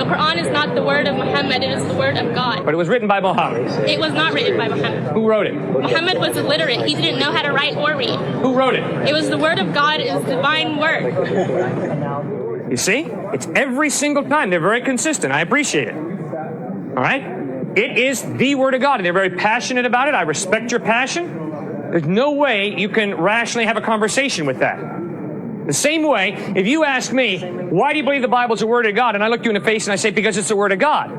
Quran is not the word of Muhammad, it is the word of God. But it was written by Muhammad. It was not written by Muhammad. Who wrote it? Muhammad was illiterate. He didn't know how to write or read. Who wrote it? It was the word of God, it is the divine word. You see? It's every single time. They're very consistent. I appreciate it. All right? It is the word of God, and they're very passionate about it. I respect your passion. There's no way you can rationally have a conversation with that. The same way, if you ask me, why do you believe the Bible's the Word of God? And I look you in the face and I say, because it's the Word of God.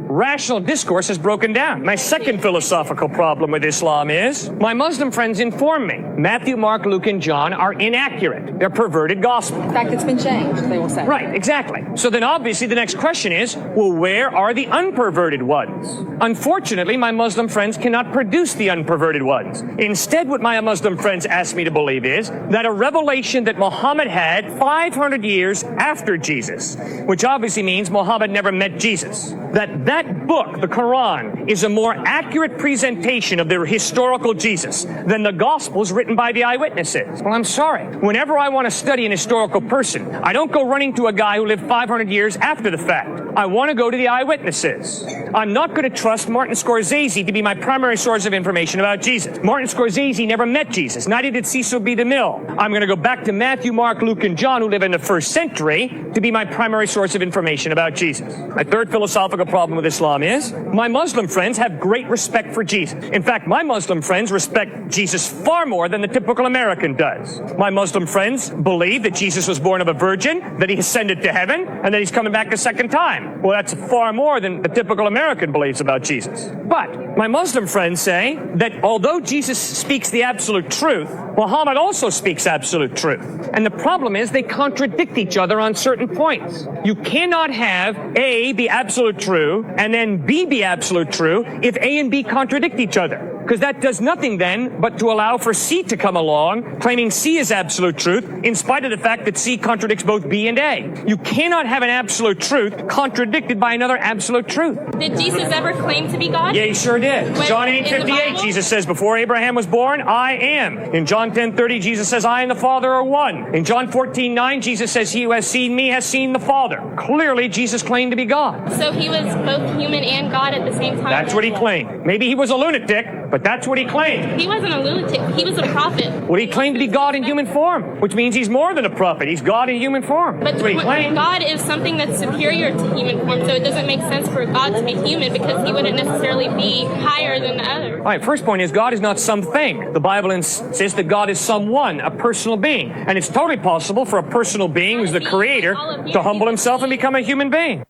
Rational discourse has broken down. My second philosophical problem with Islam is, my Muslim friends inform me, Matthew, Mark, Luke, and John are inaccurate. They're perverted gospel. In fact, it's been changed, they will say. Right, exactly. So then obviously the next question is, well, where are the unperverted ones? Unfortunately, my Muslim friends cannot produce the unperverted ones. Instead, what my Muslim friends ask me to believe is that a revelation that Muhammad had 500 years after Jesus, which obviously means Muhammad never met Jesus, that book, the Quran, is a more accurate presentation of the historical Jesus than the Gospels written by the eyewitnesses. Well, I'm sorry. Whenever I want to study an historical person, I don't go running to a guy who lived 500 years after the fact. I want to go to the eyewitnesses. I'm not going to trust Martin Scorsese to be my primary source of information about Jesus. Martin Scorsese never met Jesus. Neither did Cecil B. DeMille. I'm going to go back to Matthew, Mark, Luke, and John, who live in the first century, to be my primary source of information about Jesus. My third philosophical problem with Islam is, my Muslim friends have great respect for Jesus. In fact, my Muslim friends respect Jesus far more than the typical American does. My Muslim friends believe that Jesus was born of a virgin, that he ascended to heaven, and that he's coming back a second time. Well, that's far more than the typical American believes about Jesus. But my Muslim friends say that although Jesus speaks the absolute truth, Muhammad also speaks absolute truth. And the problem is they contradict each other on certain points. You cannot have A be absolute true and then B be absolute true if A and B contradict each other. Because that does nothing then but to allow for C to come along, claiming C is absolute truth, in spite of the fact that C contradicts both B and A. You cannot have an absolute truth contradicted by another absolute truth. Did Jesus ever claim to be God? Yeah, he sure did. When, John 8:58, Jesus says, before Abraham was born, I am. In John 10:30, Jesus says, I and the Father are one. In John 14:9, Jesus says, he who has seen me has seen the Father. Clearly, Jesus claimed to be God. So he was both human and God at the same time? That's what he claimed. Maybe he was a lunatic, but that's what he claimed. He wasn't a lunatic. He was a prophet. Well, he claimed to be God in human form, which means he's more than a prophet. He's God in human form. But That's what he claimed. God is something that's superior to human form, so it doesn't make sense for God to be human because he wouldn't necessarily be higher than the other. All right, first point is God is not something. The Bible insists that God is someone, a personal being. And it's totally possible for a personal being who's the creator to humble himself and become a human being.